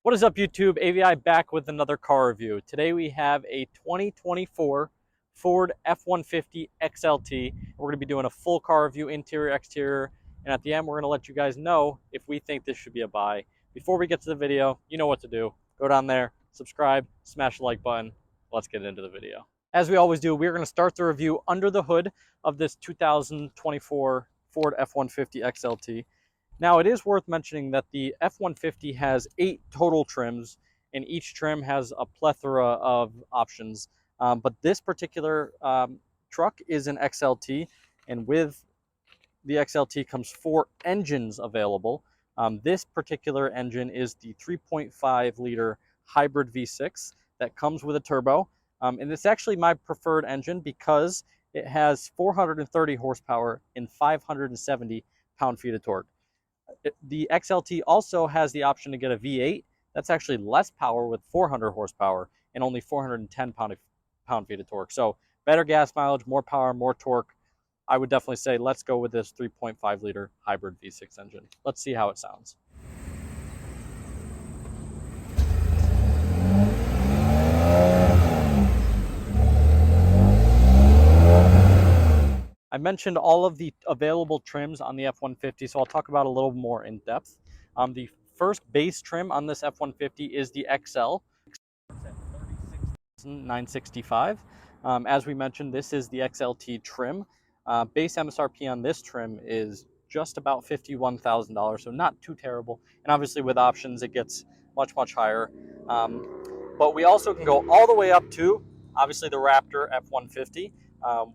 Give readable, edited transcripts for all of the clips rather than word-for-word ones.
What is up, YouTube? AVI back with another car review. Today we have a 2024 Ford F-150 XLT. We're going to be doing a full car review, interior, exterior, and at the end we're going to let you guys know if we think this should be a buy. Before we get to the video, you know what to do. Go down there, subscribe, smash the like button. Let's get into the video. As we always do, we're going to start the review under the hood of this 2024 Ford F-150 XLT. Now, it is worth mentioning that the F-150 has 8 total trims, and each trim has a plethora of options. But this particular truck is an XLT, and with the XLT comes 4 engines available. This particular engine is the 3.5 liter hybrid V6 that comes with a turbo. And it's actually my preferred engine because it has 430 horsepower and 570 pound-feet of torque. The XLT also has the option to get a V8. That's actually less power with 400 horsepower and only 410 pound-feet of torque. So better gas mileage, more power, more torque. I would definitely say let's go with this 3.5 liter hybrid V6 engine. Let's see how it sounds. I mentioned all of the available trims on the F-150, so I'll talk about a little more in depth. The first base trim on this F-150 is the XL. It's at $36,965. As we mentioned, this is the XLT trim. Base MSRP on this trim is just about $51,000, so not too terrible. And obviously with options, it gets much, much higher. But we also can go all the way up to, obviously, the Raptor F-150.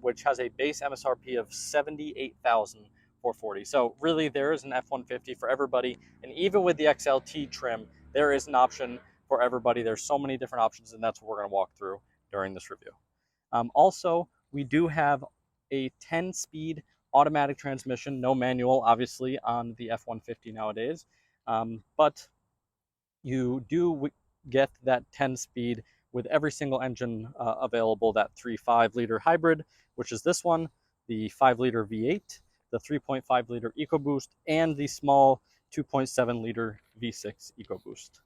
Which has a base MSRP of $78,440. So really, there is an F-150 for everybody, and even with the XLT trim, there is an option for everybody. There's so many different options, and that's what we're going to walk through during this review. Also, we do have a 10-speed automatic transmission, no manual, obviously, on the F-150 nowadays, but you do get that 10-speed with every single engine available, that 3.5 liter hybrid, which is this one, the 5 liter V8, the 3.5 liter EcoBoost, and the small 2.7 liter V6 EcoBoost.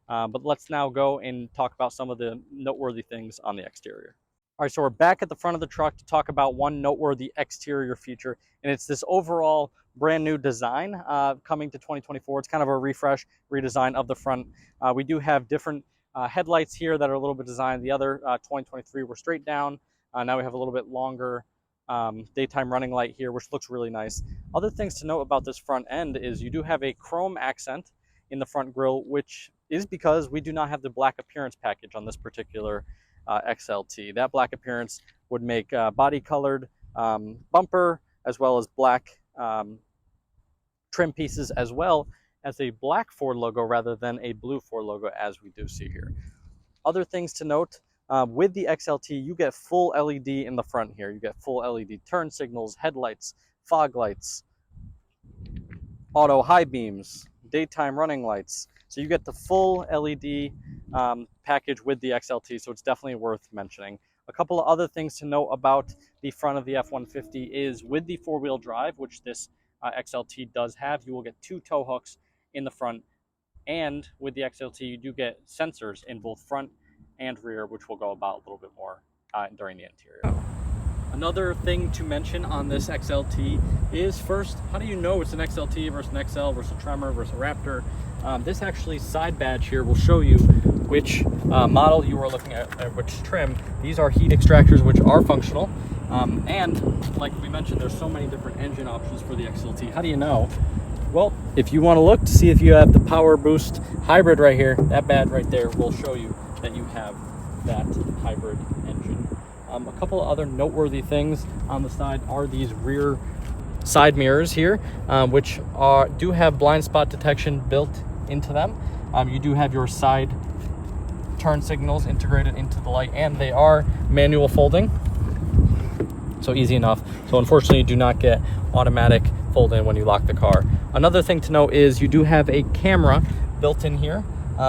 But let's now go and talk about some of the noteworthy things on the exterior. All right, so we're back at the front of the truck to talk about one noteworthy exterior feature, and it's this overall brand new design coming to 2024. It's kind of a refresh, redesign of the front. We do have different headlights here that are a little bit designed. The other 2023 were straight down. Now we have a little bit longer daytime running light here, which looks really nice. Other things to note about this front end is you do have a chrome accent in the front grille, which is because we do not have the black appearance package on this particular XLT. That black appearance would make body colored bumper as well as black trim pieces, as well as a black Ford logo rather than a blue Ford logo, as we do see here. Other things to note, with the XLT, you get full LED in the front here. You get full LED turn signals, headlights, fog lights, auto high beams, daytime running lights. So you get the full LED package with the XLT, so it's definitely worth mentioning. A couple of other things to note about the front of the F-150 is with the four-wheel drive, which this XLT does have, you will get 2 tow hooks in the front, and with the XLT you do get sensors in both front and rear, which we'll go about a little bit more during the interior. Another thing to mention on this XLT is, first, how do you know it's an XLT versus an XL versus a Tremor versus a Raptor? This actually side badge here will show you which model you are looking at, which trim. These are heat extractors, which are functional. And like we mentioned, there's so many different engine options for the XLT. How do you know? Well, if you want to look to see if you have the Power Boost hybrid right here, that badge right there will show you that you have that hybrid engine. A couple of other noteworthy things on the side are these rear side mirrors here, which do have blind spot detection built into them. You do have your side turn signals integrated into the light, and they are manual folding, so easy enough. So unfortunately, you do not get automatic fold in when you lock the car. Another thing to note is you do have a camera built in here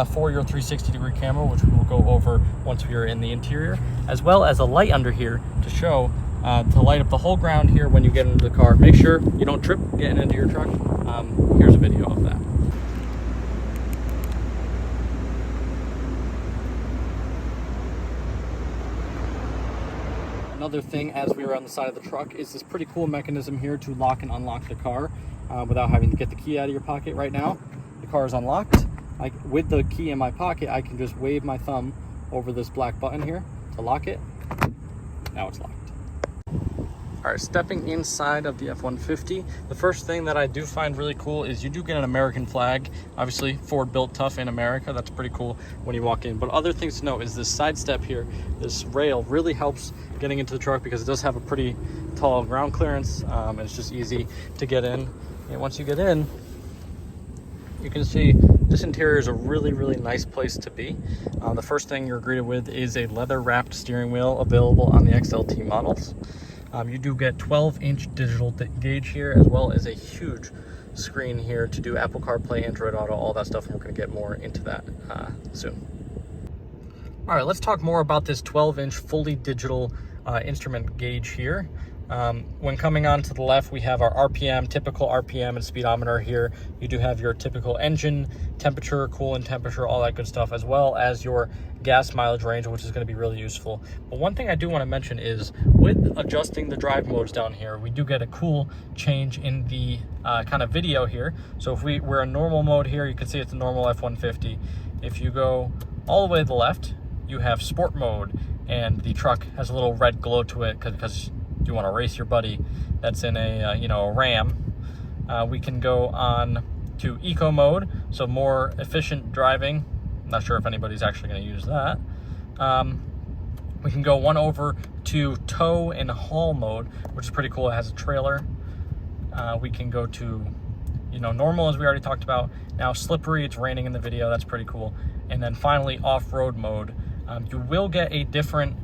for your 360-degree camera, which we will go over once we are in the interior, as well as a light under here to show to light up the whole ground here when you get into the car. Make sure you don't trip getting into your truck. Here's a video of that. Another thing as we were on the side of the truck is this pretty cool mechanism here to lock and unlock the car without having to get the key out of your pocket. Right now, the car is unlocked. With the key in my pocket, I can just wave my thumb over this black button here to lock it. Now it's locked. All right, stepping inside of the F-150, the first thing that I do find really cool is you do get an American flag. Obviously, Ford built tough in America. That's pretty cool when you walk in. But other things to note is this side step here, this rail really helps getting into the truck because it does have a pretty tall ground clearance. And it's just easy to get in. And once you get in, you can see this interior is a really, really nice place to be. The first thing you're greeted with is a leather-wrapped steering wheel available on the XLT models. You do get 12-inch digital gauge here, as well as a huge screen here to do Apple CarPlay, Android Auto, all that stuff, and we're going to get more into that soon. All right, let's talk more about this 12-inch fully digital instrument gauge here. When coming on to the left, we have our RPM, typical RPM and speedometer here. You do have your typical engine temperature, coolant temperature, all that good stuff, as well as your gas mileage range, which is going to be really useful. But one thing I do want to mention is with adjusting the drive modes down here, we do get a cool change in the kind of video here. So if we're in normal mode here, you can see it's a normal F-150. If you go all the way to the left, you have sport mode, and the truck has a little red glow to it because you want to race your buddy that's in a a Ram. We can go on to eco mode, so more efficient driving. I'm not sure if anybody's actually going to use that. We can go one over to tow and haul mode, which is pretty cool. It has a trailer. We can go to normal, as we already talked about. Now slippery, it's raining in the video, that's pretty cool. And then finally off-road mode. You will get a different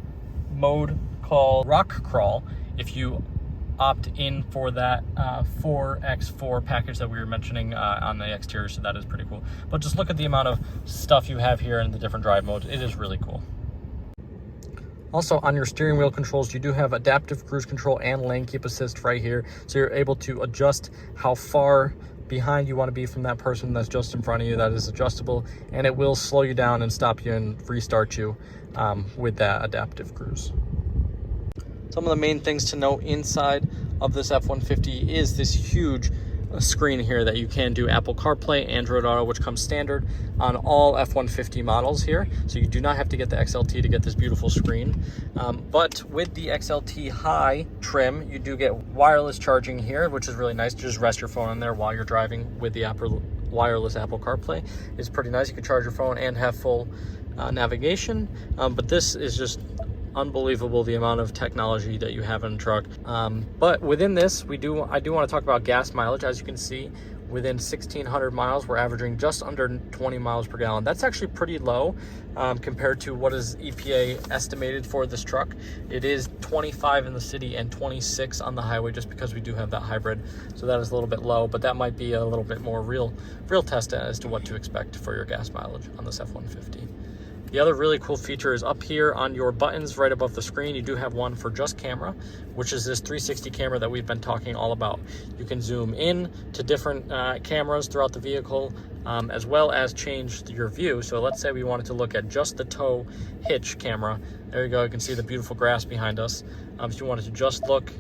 mode called rock crawl if you opt in for that 4x4 package that we were mentioning on the exterior, so that is pretty cool. But just look at the amount of stuff you have here in the different drive modes. It is really cool. Also, on your steering wheel controls, you do have adaptive cruise control and lane keep assist right here, so you're able to adjust how far behind you want to be from that person that's just in front of you. That is adjustable, and it will slow you down and stop you and restart you with that adaptive cruise. Some of the main things to note inside of this F-150 is this huge screen here that you can do Apple CarPlay, Android Auto, which comes standard on all F-150 models here. So you do not have to get the XLT to get this beautiful screen. But with the XLT High trim, you do get wireless charging here, which is really nice. Just rest your phone in there while you're driving with the wireless Apple CarPlay. It's pretty nice. You can charge your phone and have full navigation. But this is just unbelievable, the amount of technology that you have in a truck. But within this, I do want to talk about gas mileage. As you can see, within 1,600 miles, we're averaging just under 20 miles per gallon. That's actually pretty low compared to what is EPA estimated for this truck. It is 25 in the city and 26 on the highway, just because we do have that hybrid. So that is a little bit low, but that might be a little bit more real test as to what to expect for your gas mileage on this F-150. The other really cool feature is up here on your buttons right above the screen. You do have one for just camera, which is this 360 camera that we've been talking all about. You can zoom in to different cameras throughout the vehicle, as well as change your view. So let's say we wanted to look at just the tow hitch camera. There you go, you can see the beautiful grass behind us. If you wanted to just look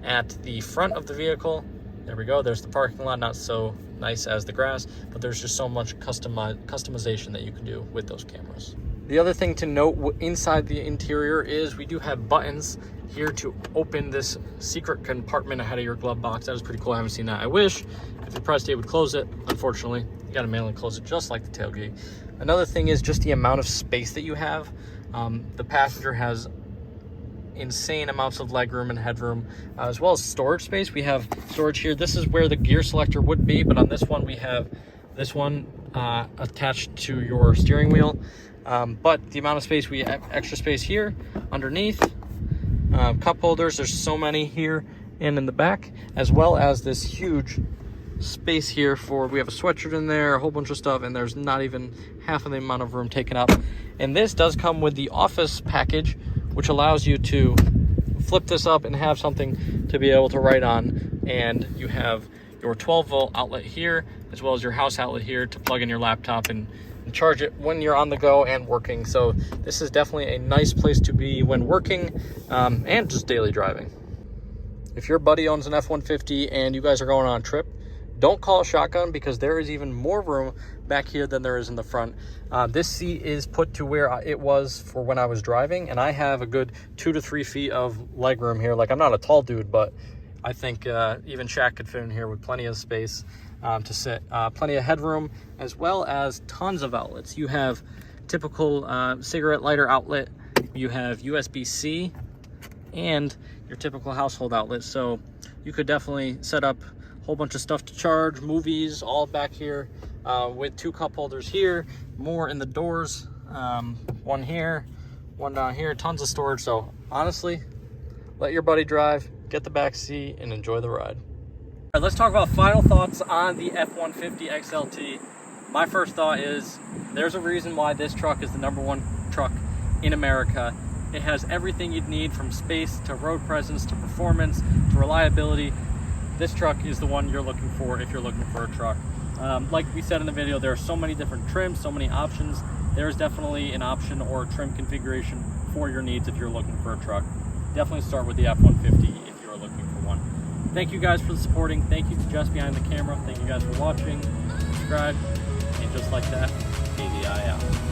at the front of the vehicle, there we go, there's the parking lot, not so nice as the grass, but there's just so much customization that you can do with those cameras. The other thing to note inside the interior is we do have buttons here to open this secret compartment ahead of your glove box. That is pretty cool. I haven't seen that. I wish if you pressed it, it would close it. Unfortunately, you got to manually close it just like the tailgate. Another thing is just the amount of space that you have. The passenger has insane amounts of legroom and headroom, as well as storage space. We have storage here. This is where the gear selector would be, but on this one we have this one attached to your steering wheel. But the amount of space, we have extra space here underneath, cup holders, there's so many here and in the back, as well as this huge space here we have a sweatshirt in there, a whole bunch of stuff, and there's not even half of the amount of room taken up. And this does come with the office package, which allows you to flip this up and have something to be able to write on. And you have your 12-volt outlet here, as well as your house outlet here to plug in your laptop and and charge it when you're on the go and working. So this is definitely a nice place to be when working and just daily driving. If your buddy owns an F-150 and you guys are going on a trip, don't call a shotgun, because there is even more room back here than there is in the front. This seat is put to where it was for when I was driving, and I have a good 2 to 3 feet of leg room here. Like, I'm not a tall dude, but I think even Shaq could fit in here with plenty of space to sit. Plenty of headroom, as well as tons of outlets. You have typical cigarette lighter outlet, you have USB-C, and your typical household outlet. So you could definitely set up a whole bunch of stuff to charge, movies, all back here with 2 cup holders here, more in the doors, one here, one down here, tons of storage. So honestly, let your buddy drive, get the back seat, and enjoy the ride. All right, let's talk about final thoughts on the F-150 XLT. My first thought is there's a reason why this truck is the #1 truck in America. It has everything you'd need, from space to road presence to performance to reliability. This truck is the one you're looking for if you're looking for a truck. Like we said in the video, there are so many different trims, so many options. There's definitely an option or a trim configuration for your needs if you're looking for a truck. Definitely start with the F-150 if you're looking for one. Thank you guys for supporting. Thank you to Jess behind the camera. Thank you guys for watching. Subscribe. And just like that, ADI out.